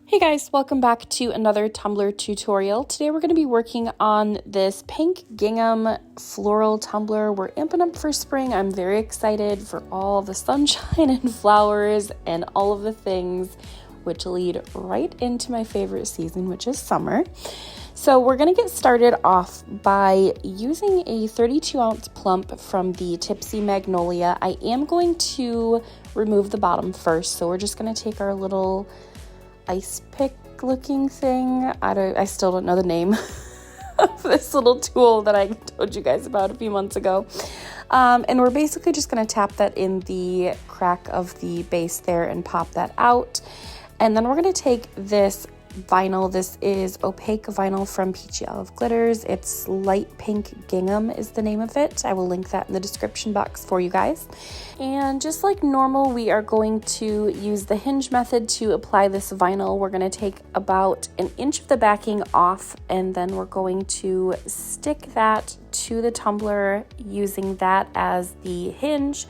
Hey guys, welcome back to another Tumbler tutorial. Today we're going to be working on this pink gingham floral tumbler. We're amping up for spring. I'm very excited for all the sunshine and flowers and all of the things which lead right into my favorite season, which is summer. So we're going to get started off by using a 32 ounce plump from the Tipsy Magnolia. I am going to remove the bottom first, so we're just going to take our little ice pick looking thing. I still don't know the name of this little tool that I told you guys about a few months ago. And we're basically just going to tap that in the crack of the base there and pop that out. And then we're going to take this vinyl. This is opaque vinyl from Peachy Glitters. It's light pink gingham is the name of it. I will link that in the description box for you guys. And just like normal, we are going to use the hinge method to apply this vinyl. We're going to take about an inch of the backing off, and then we're going to stick that to the tumbler using that as the hinge,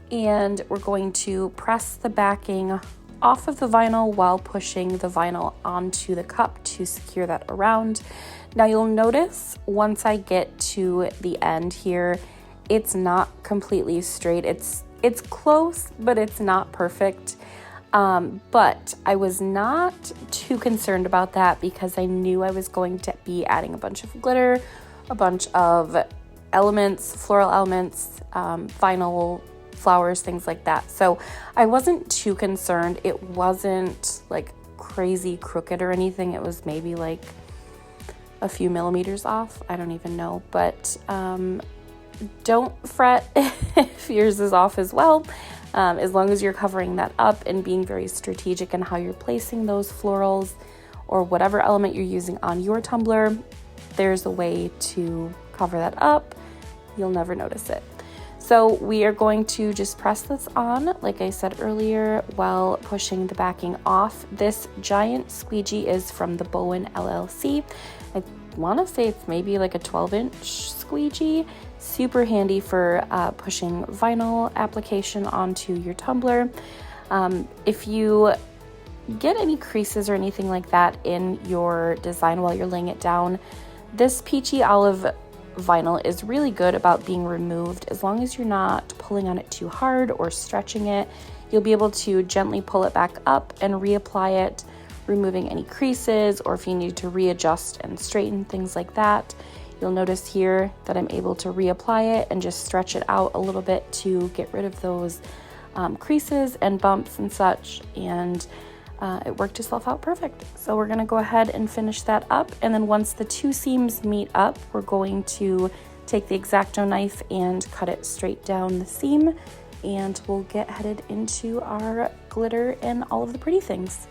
and we're going to press the backing off of the vinyl while pushing the vinyl onto the cup to secure that around. Now you'll notice once I get to the end here, it's not completely straight. It's close, but it's not perfect. But I was not too concerned about that because I knew I was going to be adding a bunch of glitter, a bunch of elements, floral elements, vinyl, flowers, things like that. So I wasn't too concerned. It wasn't like crazy crooked or anything. It was maybe like a few millimeters off. I don't even know, but don't fret if yours is off as well. As long as you're covering that up and being very strategic in how you're placing those florals or whatever element you're using on your tumbler, there's a way to cover that up. You'll never notice it. So we are going to just press this on, like I said earlier, while pushing the backing off. This giant squeegee is from the Bowen LLC. I want to say it's maybe like a 12-inch squeegee. Super handy for pushing vinyl application onto your tumbler. If you get any creases or anything like that in your design while you're laying it down, this peachy olive vinyl is really good about being removed. As long as you're not pulling on it too hard or stretching it, you'll be able to gently pull it back up and reapply it, removing any creases, or if you need to readjust and straighten things like that. You'll notice here that I'm able to reapply it and just stretch it out a little bit to get rid of those creases and bumps and such, and it worked itself out perfect. So we're going to go ahead and finish that up, and then once the two seams meet up, we're going to take the X-Acto knife and cut it straight down the seam, and we'll get headed into our glitter and all of the pretty things.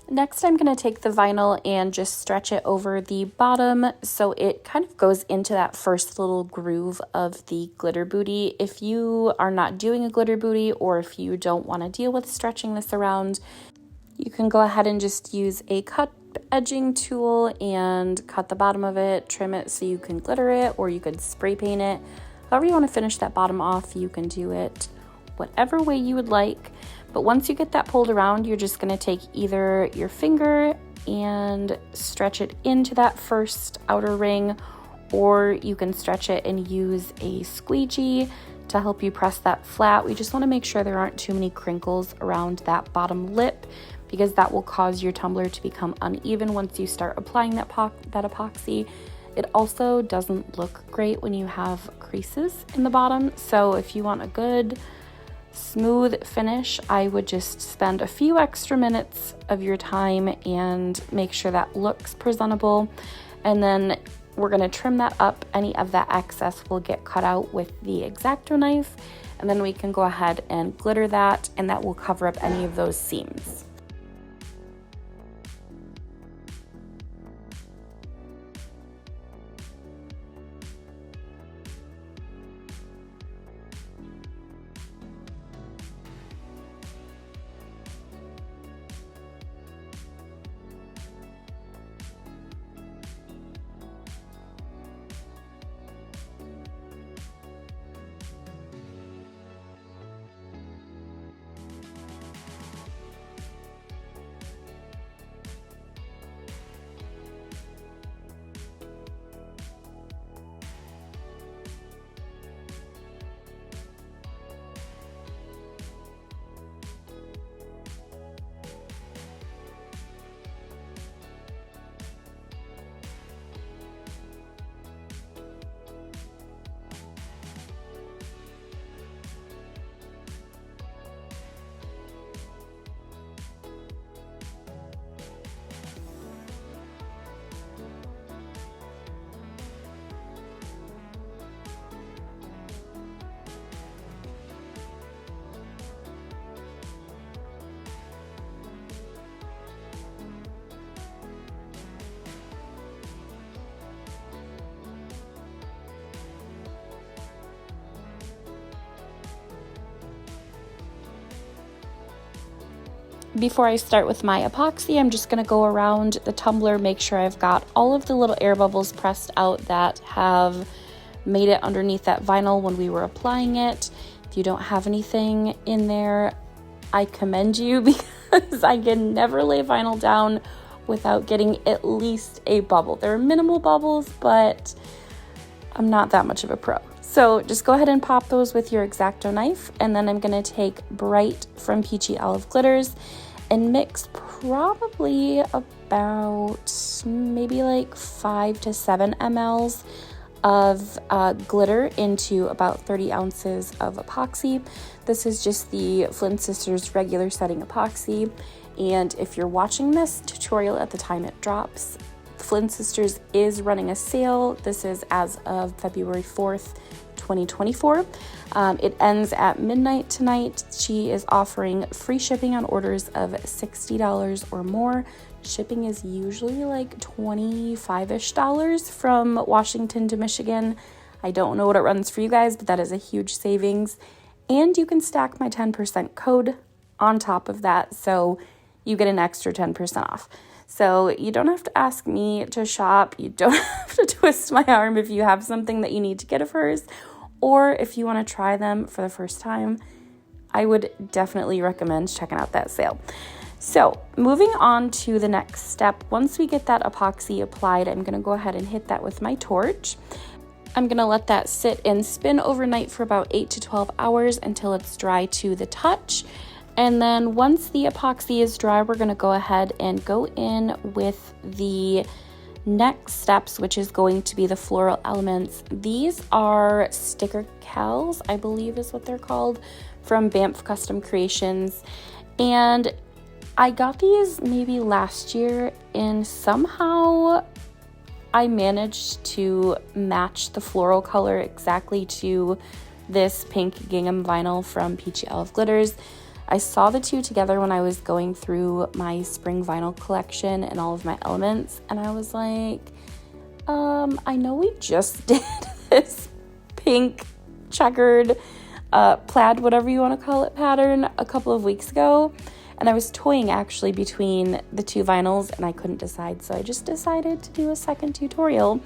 Next, I'm going to take the vinyl and just stretch it over the bottom so it kind of goes into that first little groove of the glitter booty. If you are not doing a glitter booty, or if you don't want to deal with stretching this around, you can go ahead and just use a cut edging tool and cut the bottom of it, trim it so you can glitter it, or you could spray paint it. However you want to finish that bottom off, you can do it whatever way you would like. But once you get that pulled around, you're just going to take either your finger and stretch it into that first outer ring, or you can stretch it and use a squeegee to help you press that flat. We just want to make sure there aren't too many crinkles around that bottom lip, because that will cause your tumbler to become uneven once you start applying that epoxy. It also doesn't look great when you have creases in the bottom. So if you want a good smooth finish, I would just spend a few extra minutes of your time and make sure that looks presentable. And then we're going to trim that up. Any of that excess will get cut out with the X-Acto knife, and then we can go ahead and glitter that, and that will cover up any of those seams. Before I start with my epoxy, I'm just going to go around the tumbler, make sure I've got all of the little air bubbles pressed out that have made it underneath that vinyl when we were applying it. If you don't have anything in there, I commend you, because I can never lay vinyl down without getting at least a bubble. There are minimal bubbles, but I'm not that much of a pro. So just go ahead and pop those with your X-Acto knife, and then I'm going to take Brite from Peachy Olive Glitters and mix probably about maybe like 5 to 7 mLs of glitter into about 30 ounces of epoxy. This is just the Flynn Sisters regular setting epoxy, and if you're watching this tutorial at the time it drops, Flynn Sisters is running a sale. This is as of February 4th, 2024. It ends at midnight tonight. She is offering free shipping on orders of $60 or more. Shipping is usually like $25-ish from Washington to Michigan. I don't know what it runs for you guys, but that is a huge savings. And you can stack my 10% code on top of that, so you get an extra 10% off. So you don't have to ask me to shop. You don't have to twist my arm if you have something that you need to get of hers, or if you want to try them for the first time. I would definitely recommend checking out that sale. So moving on to the next step, once we get that epoxy applied, I'm going to go ahead and hit that with my torch. I'm going to let that sit and spin overnight for about 8 to 12 hours until it's dry to the touch. And then once the epoxy is dry, we're going to go ahead and go in with the next steps, which is going to be the floral elements. These are sticker cals, I believe is what they're called, from BAMF Custom Creations. And I got these maybe last year, and somehow I managed to match the floral color exactly to this pink gingham vinyl from Peachy Olive Glitters. I saw the two together when I was going through my spring vinyl collection and all of my elements, and I was like, I know we just did this pink checkered plaid, whatever you want to call it, pattern a couple of weeks ago, and I was toying actually between the two vinyls and I couldn't decide, so I just decided to do a second tutorial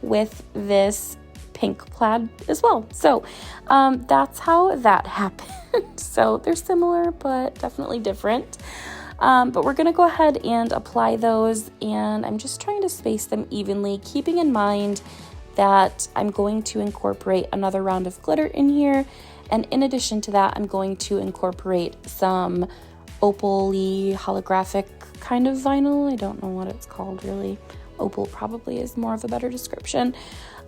with this pink plaid as well. So that's how that happened. So they're similar but definitely different, but we're gonna go ahead and apply those, and I'm just trying to space them evenly, keeping in mind that I'm going to incorporate another round of glitter in here, and in addition to that I'm going to incorporate some Opal-y holographic kind of vinyl. I don't know what it's called really. Opal probably is more of a better description.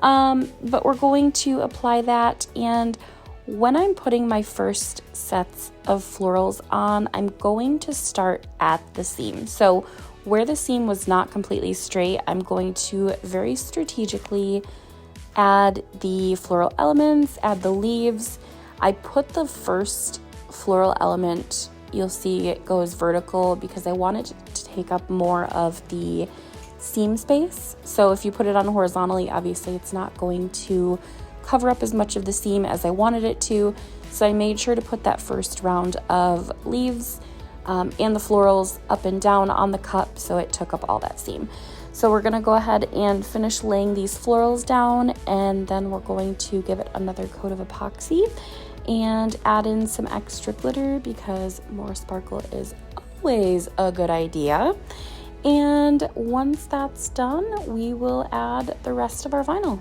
But we're going to apply that, and when I'm putting my first sets of florals on, I'm going to start at the seam. So where the seam was not completely straight, I'm going to very strategically add the floral elements, add the leaves. I put the first floral element, you'll see it goes vertical because I wanted to take up more of the seam space. So if you put it on horizontally, obviously it's not going to cover up as much of the seam as I wanted it to. So I made sure to put that first round of leaves and the florals up and down on the cup, so it took up all that seam. So we're gonna go ahead and finish laying these florals down, and then we're going to give it another coat of epoxy and add in some extra glitter, because more sparkle is always a good idea. And once that's done, we will add the rest of our vinyl.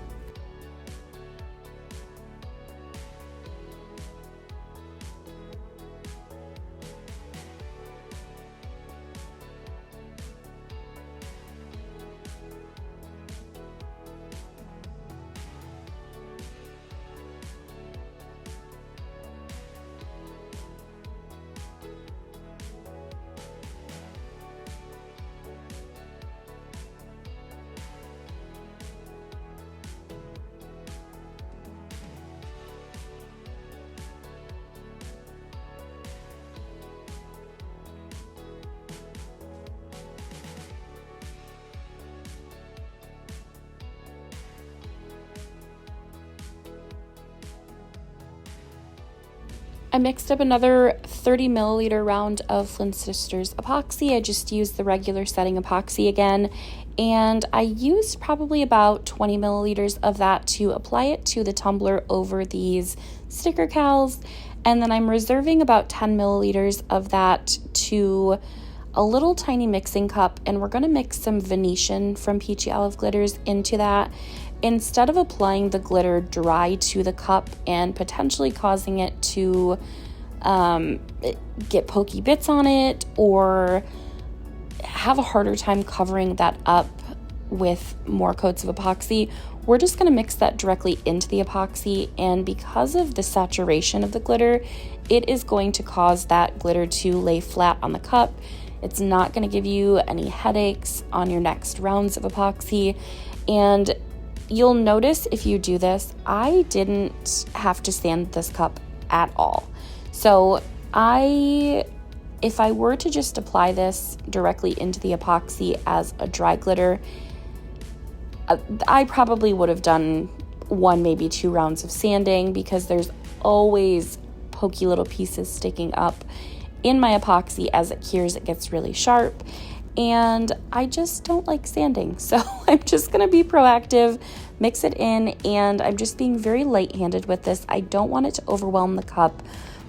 I mixed up another 30 milliliter round of Flynn Sisters epoxy. I just used the regular setting epoxy again, and I used probably about 20 milliliters of that to apply it to the tumbler over these sticker cals, and then I'm reserving about 10 milliliters of that to a little tiny mixing cup, and we're going to mix some Venetian from Peachy Olive Glitters into that. Instead of applying the glitter dry to the cup and potentially causing it to get pokey bits on it or have a harder time covering that up with more coats of epoxy, we're just going to mix that directly into the epoxy, and because of the saturation of the glitter, it is going to cause that glitter to lay flat on the cup. It's not going to give you any headaches on your next rounds of epoxy, and you'll notice if you do this, I didn't have to sand this cup at all. So if I were to just apply this directly into the epoxy as a dry glitter, I probably would have done 1, maybe 2 rounds of sanding, because there's always pokey little pieces sticking up in my epoxy. As it cures, it gets really sharp, and I just don't like sanding. So I'm just going to be proactive, mix it in, and I'm just being very light-handed with this. I don't want it to overwhelm the cup,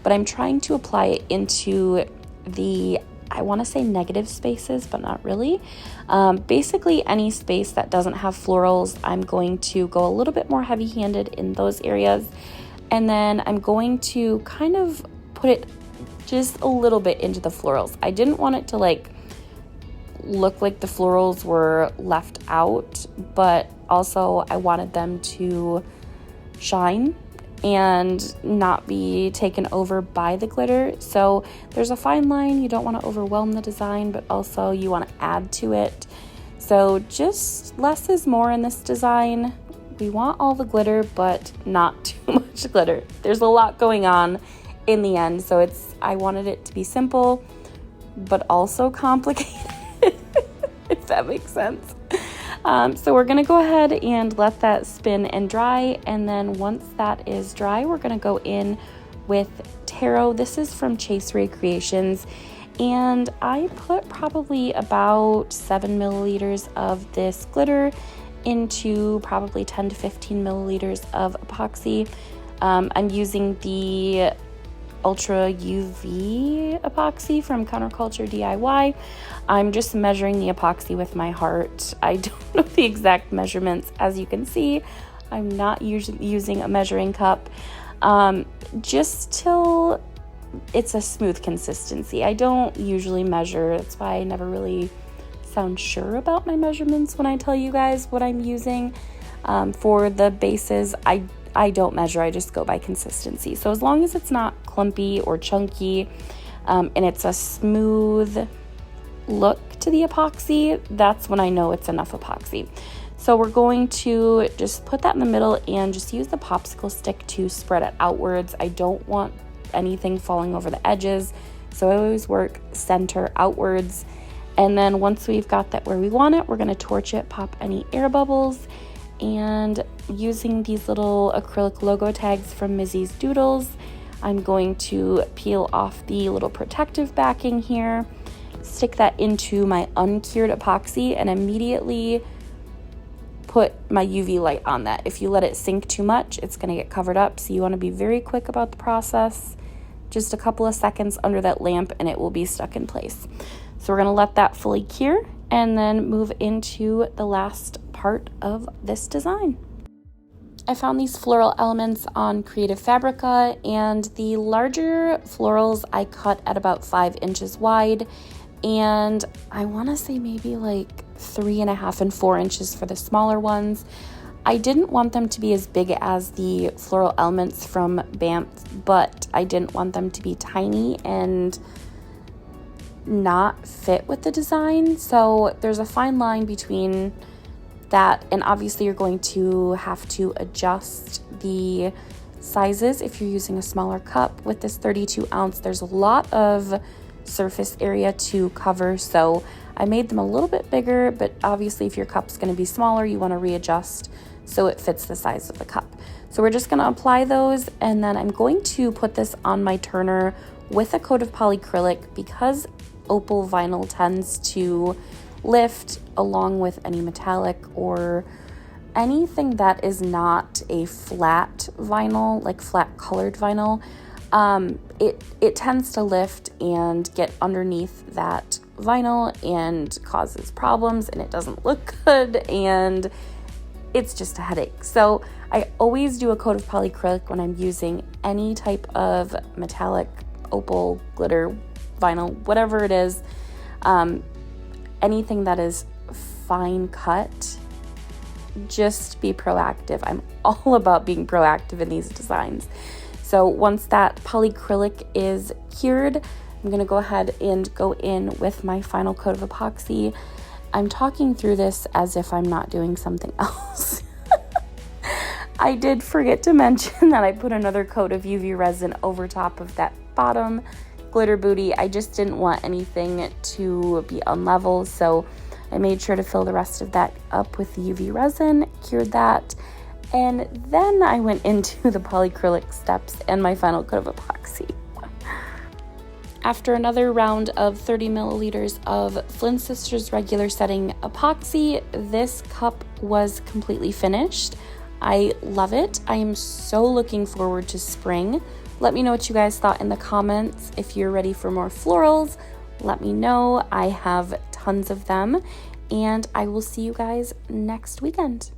but I'm trying to apply it into the, I want to say negative spaces, but not really. Basically any space that doesn't have florals, I'm going to go a little bit more heavy-handed in those areas, and then I'm going to kind of put it just a little bit into the florals. I didn't want it to look like the florals were left out, but also I wanted them to shine and not be taken over by the glitter. So there's a fine line. You don't want to overwhelm the design, but also you want to add to it. So just less is more in this design. We want all the glitter, but not too much glitter. There's a lot going on in the end, so I wanted it to be simple, but also complicated, if that makes sense. So we're going to go ahead and let that spin and dry, and then once that is dry, we're going to go in with Taro. This is from Rae Creations, and I put probably about 7 milliliters of this glitter into probably 10 to 15 milliliters of epoxy. I'm using the Ultra UV epoxy from Counterculture DIY. I'm just measuring the epoxy with my heart. I don't know the exact measurements. As you can see, I'm not using a measuring cup, just till it's a smooth consistency. I don't usually measure. That's why I never really sound sure about my measurements when I tell you guys what I'm using. For the bases, I don't measure, I just go by consistency. So as long as it's not clumpy or chunky, and it's a smooth look to the epoxy, that's when I know it's enough epoxy. So we're going to just put that in the middle and just use the popsicle stick to spread it outwards. I don't want anything falling over the edges, so I always work center outwards. And then once we've got that where we want it, we're going to torch it, pop any air bubbles, and using these little acrylic logo tags from Mizzy's Doodles, I'm going to peel off the little protective backing here, stick that into my uncured epoxy, and immediately put my UV light on that. If you let it sink too much, it's going to get covered up, so you want to be very quick about the process. Just a couple of seconds under that lamp and it will be stuck in place. So we're going to let that fully cure and then move into the last part of this design. I found these floral elements on Creative Fabrica, and the larger florals I cut at about 5 inches wide, and I want to say maybe like 3.5 and 4 inches for the smaller ones. I didn't want them to be as big as the floral elements from BAMF, but I didn't want them to be tiny and not fit with the design. So there's a fine line between that, and obviously you're going to have to adjust the sizes if you're using a smaller cup. With this 32 ounce, there's a lot of surface area to cover, so I made them a little bit bigger, but obviously if your cup's going to be smaller, you want to readjust so it fits the size of the cup. So we're just going to apply those, and then I'm going to put this on my turner with a coat of polyacrylic because Opal vinyl tends to lift along with any metallic or anything that is not a flat vinyl, like flat colored vinyl. It tends to lift and get underneath that vinyl and causes problems, and it doesn't look good, and it's just a headache. So I always do a coat of polyacrylic when I'm using any type of metallic, opal, glitter, vinyl, whatever it is. Anything that is fine cut, just be proactive. I'm all about being proactive in these designs. So once that polyacrylic is cured, I'm going to go ahead and go in with my final coat of epoxy. I'm talking through this as if I'm not doing something else. I did forget to mention that I put another coat of UV resin over top of that bottom glitter booty. I just didn't want anything to be unlevel, so I made sure to fill the rest of that up with the UV resin, cured that, and then I went into the polyacrylic steps and my final coat of epoxy. After another round of 30 milliliters of Flynn Sisters regular setting epoxy, this cup was completely finished. I love it. I am so looking forward to spring. Let me know what you guys thought in the comments. If you're ready for more florals, let me know. I have tons of them, and I will see you guys next weekend.